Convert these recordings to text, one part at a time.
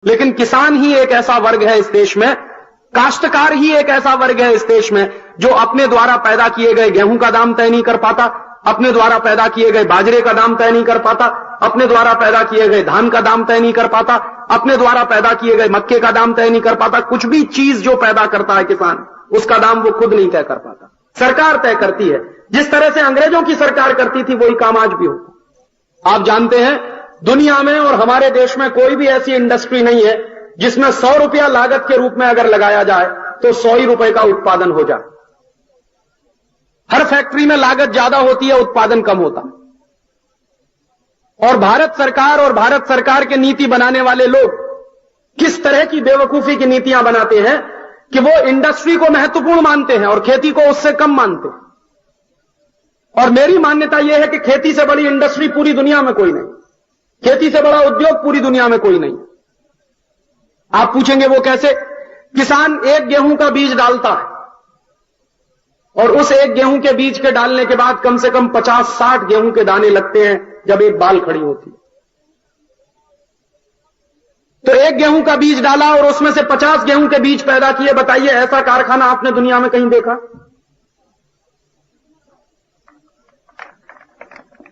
लेकिन किसान ही एक ऐसा वर्ग है इस देश में, काश्तकार ही एक ऐसा वर्ग है इस देश में जो अपने द्वारा पैदा किए गए गेहूं का दाम तय नहीं कर पाता, अपने द्वारा पैदा किए गए बाजरे का दाम तय नहीं कर पाता, अपने द्वारा पैदा किए गए धान का दाम तय नहीं कर पाता, अपने द्वारा पैदा किए गए मक्के का दाम तय नहीं कर पाता। कुछ भी चीज जो पैदा करता है किसान, उसका दाम वो खुद नहीं तय कर पाता, सरकार तय करती है। जिस तरह से अंग्रेजों की सरकार करती थी वही काम आज भी होता। आप जानते हैं दुनिया में और हमारे देश में कोई भी ऐसी इंडस्ट्री नहीं है जिसमें 100 रुपया लागत के रूप में अगर लगाया जाए तो 100 ही रुपए का उत्पादन हो जाए। हर फैक्ट्री में लागत ज्यादा होती है, उत्पादन कम होता। और भारत सरकार के नीति बनाने वाले लोग किस तरह की बेवकूफी की नीतियां बनाते हैं कि वो इंडस्ट्री को महत्वपूर्ण मानते हैं और खेती को उससे कम मानते हैं। और मेरी मान्यता यह है कि खेती से बड़ी इंडस्ट्री पूरी दुनिया में कोई नहीं, खेती से बड़ा उद्योग पूरी दुनिया में कोई नहीं। आप पूछेंगे वो कैसे? किसान एक गेहूं का बीज डालता है और उस एक गेहूं के बीज के डालने के बाद कम से कम 50-60 गेहूं के दाने लगते हैं जब एक बाल खड़ी होती है। तो एक गेहूं का बीज डाला और उसमें से 50 गेहूं के बीज पैदा किए। बताइए ऐसा कारखाना आपने दुनिया में कहीं देखा?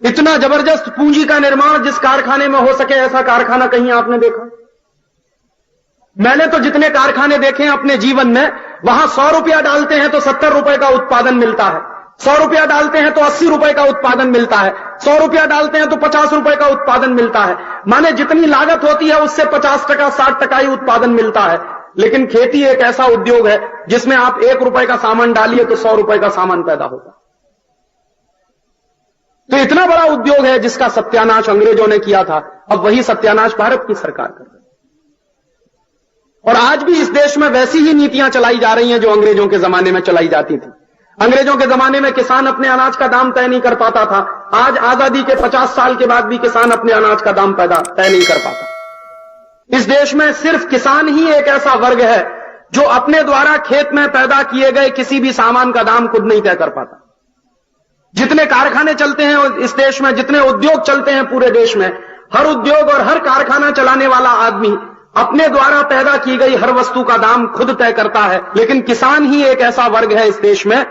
इतना जबरदस्त पूंजी का निर्माण जिस कारखाने में हो सके, ऐसा कारखाना कहीं आपने देखा? मैंने तो जितने कारखाने देखे हैं अपने जीवन में, वहां 100 रुपया डालते हैं तो 70 रुपए का उत्पादन मिलता है, 100 रुपया डालते हैं तो 80 रुपए का उत्पादन मिलता है, 100 रुपया डालते हैं तो 50 रुपए का उत्पादन मिलता है। माने जितनी लागत होती है उससे 50%, 60% ही उत्पादन मिलता है। लेकिन खेती एक ऐसा उद्योग है जिसमें आप 1 रुपए का सामान डालिए तो 100 रुपए का सामान पैदा होगा। तो इतना बड़ा उद्योग है जिसका सत्यानाश अंग्रेजों ने किया था, अब वही सत्यानाश भारत की सरकार कर रही है। और आज भी इस देश में वैसी ही नीतियां चलाई जा रही हैं जो अंग्रेजों के जमाने में चलाई जाती थी। अंग्रेजों के जमाने में किसान अपने अनाज का दाम तय नहीं कर पाता था। आज आजादी के 50 साल के बाद भी किसान अपने अनाज का दाम तय नहीं कर पाता। इस देश में सिर्फ किसान ही एक ऐसा वर्ग है जो अपने द्वारा खेत में पैदा किए गए किसी भी सामान का दाम खुद नहीं तय कर पाता। जितने कारखाने चलते हैं इस देश में, जितने उद्योग चलते हैं पूरे देश में, हर उद्योग और हर कारखाना चलाने वाला आदमी अपने द्वारा पैदा की गई हर वस्तु का दाम खुद तय करता है। लेकिन किसान ही एक ऐसा वर्ग है इस देश में,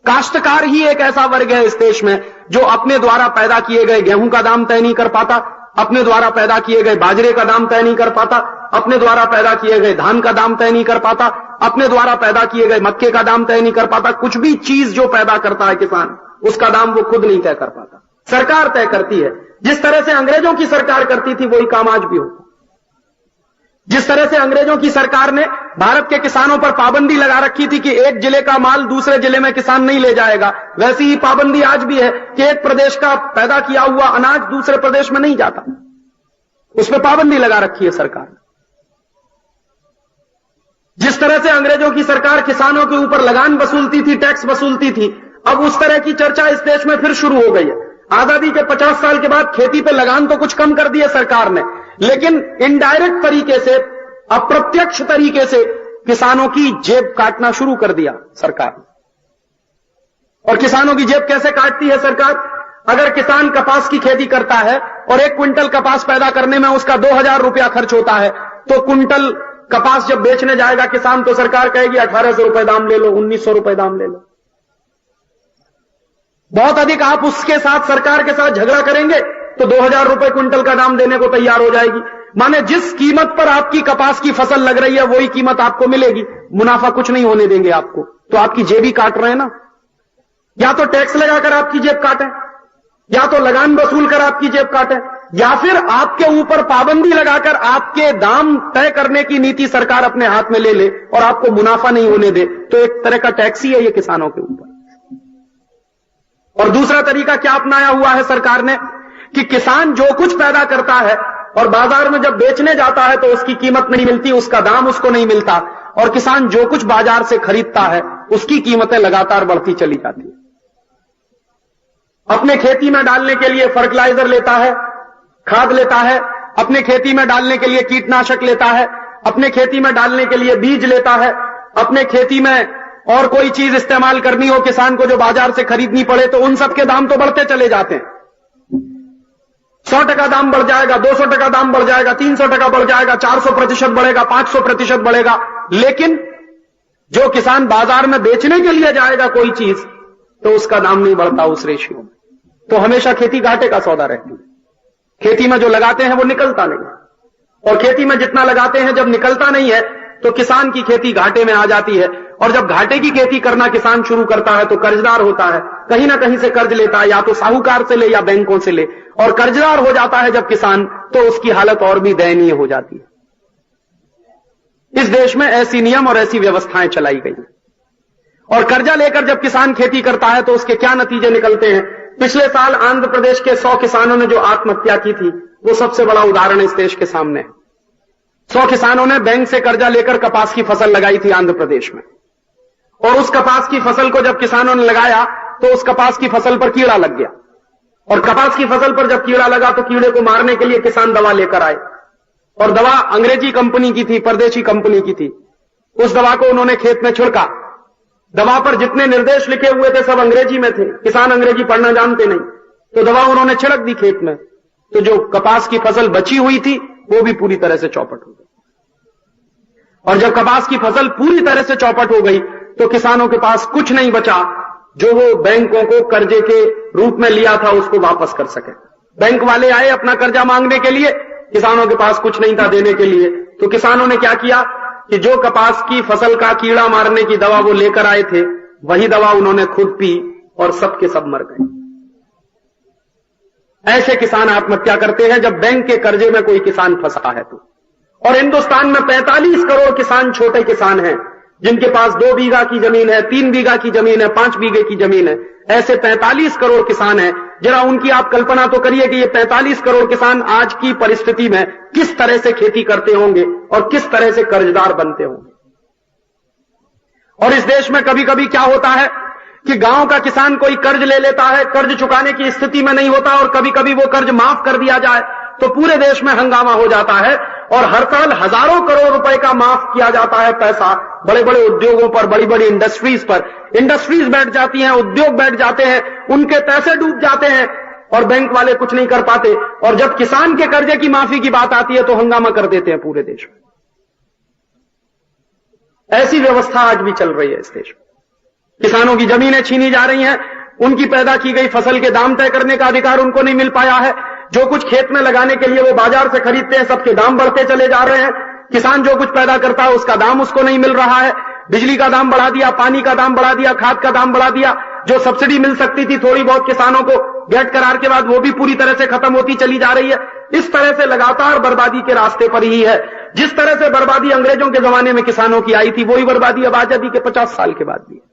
काश्तकार ही एक ऐसा वर्ग है इस देश में जो अपने द्वारा पैदा किए गए गेहूं का दाम तय नहीं कर पाता, अपने द्वारा पैदा किए गए बाजरे का दाम तय नहीं कर पाता, अपने द्वारा पैदा किए गए धान का दाम तय नहीं कर पाता, अपने द्वारा पैदा किए गए मक्के का दाम तय नहीं कर पाता। कुछ भी चीज जो पैदा करता है किसान, उसका दाम वो खुद नहीं तय कर पाता, सरकार तय करती है। जिस तरह से अंग्रेजों की सरकार करती थी वही काम आज भी होता। जिस तरह से अंग्रेजों की सरकार ने भारत के किसानों पर पाबंदी लगा रखी थी कि एक जिले का माल दूसरे जिले में किसान नहीं ले जाएगा, वैसी ही पाबंदी आज भी है कि एक प्रदेश का पैदा किया हुआ अनाज दूसरे प्रदेश में नहीं जाता। उस पर पाबंदी लगा रखी है सरकार ने। जिस तरह से अंग्रेजों की सरकार किसानों के ऊपर लगान वसूलती थी, टैक्स वसूलती थी, अब उस तरह की चर्चा इस देश में फिर शुरू हो गई है। आजादी के 50 साल के बाद खेती पे लगान तो कुछ कम कर दिए सरकार ने, लेकिन इनडायरेक्ट तरीके से, अप्रत्यक्ष तरीके से किसानों की जेब काटना शुरू कर दिया सरकार। और किसानों की जेब कैसे काटती है सरकार? अगर किसान कपास की खेती करता है और 1 क्विंटल कपास पैदा करने में उसका 2000 रुपया खर्च होता है, तो क्विंटल कपास जब बेचने जाएगा किसान, तो सरकार कहेगी 1800 रुपए दाम ले लो, 1900 रुपए दाम ले लो। बहुत अधिक आप उसके साथ, सरकार के साथ झगड़ा करेंगे तो 2000 रुपए क्विंटल का दाम देने को तैयार हो जाएगी। माने जिस कीमत पर आपकी कपास की फसल लग रही है वही कीमत आपको मिलेगी, मुनाफा कुछ नहीं होने देंगे आपको। तो आपकी जेब ही काट रहे हैं ना। या तो टैक्स लगाकर आपकी जेब काटें, या तो लगान वसूल कर आपकी जेब काटें, या फिर आपके ऊपर पाबंदी लगाकर आपके दाम तय करने की नीति सरकार अपने हाथ में ले ले और आपको मुनाफा नहीं होने दे। तो एक तरह का टैक्स ही है ये किसानों के ऊपर। और दूसरा तरीका क्या अपनाया हुआ है सरकार ने कि किसान जो कुछ पैदा करता है और बाजार में जब बेचने जाता है तो उसकी कीमत नहीं मिलती, उसका दाम उसको नहीं मिलता, और किसान जो कुछ बाजार से खरीदता है उसकी कीमतें लगातार बढ़ती चली जाती है। अपने खेती में डालने के लिए फर्टिलाइजर लेता है, खाद लेता है, अपने खेती में डालने के लिए कीटनाशक लेता है, अपने खेती में डालने के लिए बीज लेता है, अपने खेती में और कोई चीज इस्तेमाल करनी हो किसान को जो बाजार से खरीदनी पड़े, तो उन सब के दाम तो बढ़ते चले जाते हैं। 100% दाम बढ़ जाएगा, 200% दाम बढ़ जाएगा, 300% बढ़ जाएगा, 400% बढ़ेगा, 500% बढ़ेगा। लेकिन जो किसान बाजार में बेचने के लिए जाएगा कोई चीज, तो उसका दाम नहीं बढ़ता उस रेशियो में। तो हमेशा खेती घाटे का सौदा रहती है। खेती में जो लगाते हैं वो निकलता नहीं है, और खेती में जितना लगाते हैं जब निकलता नहीं है तो किसान की खेती घाटे में आ जाती है। और जब घाटे की खेती करना किसान शुरू करता है तो कर्जदार होता है, कहीं ना कहीं से कर्ज लेता है, या तो साहूकार से ले या बैंकों से ले, और कर्जदार हो जाता है जब किसान, तो उसकी हालत और भी दयनीय हो जाती है। इस देश में ऐसी नियम और ऐसी व्यवस्थाएं चलाई गई हैं। और कर्जा लेकर जब किसान खेती करता है तो उसके क्या नतीजे निकलते हैं। पिछले साल आंध्र प्रदेश के 100 किसानों ने जो आत्महत्या की थी, वो सबसे बड़ा उदाहरण इस देश के सामने है। 100 किसानों ने बैंक से कर्जा लेकर कपास की फसल लगाई थी आंध्र प्रदेश में, और उस कपास की फसल को जब किसानों ने लगाया तो उस कपास की फसल पर कीड़ा लग गया, और कपास की फसल पर जब कीड़ा लगा तो कीड़े को मारने के लिए किसान दवा लेकर आए, और दवा अंग्रेजी कंपनी की थी, परदेशी कंपनी की थी। उस दवा को उन्होंने खेत में छिड़का। दवा पर जितने निर्देश लिखे हुए थे सब अंग्रेजी में थे, किसान अंग्रेजी पढ़ना जानते नहीं, तो दवा उन्होंने छिड़क दी खेत में, तो जो कपास की फसल बची हुई थी वो भी पूरी तरह से चौपट हो गई। और जब कपास की फसल पूरी तरह से चौपट हो गई तो किसानों के पास कुछ नहीं बचा जो वो बैंकों को कर्जे के रूप में लिया था उसको वापस कर सके। बैंक वाले आए अपना कर्जा मांगने के लिए, किसानों के पास कुछ नहीं था देने के लिए, तो किसानों ने क्या किया कि जो कपास की फसल का कीड़ा मारने की दवा वो लेकर आए थे, वही दवा उन्होंने खुद पी और सबके सब मर गए। ऐसे किसान आत्महत्या करते हैं जब बैंक के कर्जे में कोई किसान फंसा है तो। और हिंदुस्तान में 45 करोड़ किसान छोटे किसान हैं, जिनके पास 2 बीघा की जमीन है, 3 बीघा की जमीन है, 5 बीघे की जमीन है। ऐसे 45 करोड़ किसान हैं। जरा उनकी आप कल्पना तो करिए कि ये 45 करोड़ किसान आज की परिस्थिति में किस तरह से खेती करते होंगे और किस तरह से कर्जदार बनते होंगे। और इस देश में कभी कभी क्या होता है कि गांव का किसान कोई कर्ज ले लेता है, कर्ज चुकाने की स्थिति में नहीं होता, और कभी कभी वो कर्ज माफ कर दिया जाए तो पूरे देश में हंगामा हो जाता है, और हर साल हजारों करोड़ रुपए का माफ किया जाता है पैसा बड़े बड़े उद्योगों पर, बड़ी बड़ी इंडस्ट्रीज पर। इंडस्ट्रीज बैठ जाती हैं, उद्योग बैठ जाते हैं, उनके पैसे डूब जाते हैं और बैंक वाले कुछ नहीं कर पाते। और जब किसान के कर्जे की माफी की बात आती है तो हंगामा कर देते हैं पूरे देश में। ऐसी व्यवस्था आज भी चल रही है इस देश में। किसानों की जमीनें छीनी जा रही हैं, उनकी पैदा की गई फसल के दाम तय करने का अधिकार उनको नहीं मिल पाया है। जो कुछ खेत में लगाने के लिए वो बाजार से खरीदते हैं, सबके दाम बढ़ते चले जा रहे हैं। किसान जो कुछ पैदा करता है उसका दाम उसको नहीं मिल रहा है। बिजली का दाम बढ़ा दिया, पानी का दाम बढ़ा दिया, खाद का दाम बढ़ा दिया। जो सब्सिडी मिल सकती थी थोड़ी बहुत किसानों को गेट करार के बाद, वो भी पूरी तरह से खत्म होती चली जा रही है। इस तरह से लगातार बर्बादी के रास्ते पर ही है। जिस तरह से बर्बादी अंग्रेजों के जमाने में किसानों की आई थी, वही बर्बादी अब आजादी के 50 साल के बाद भी है।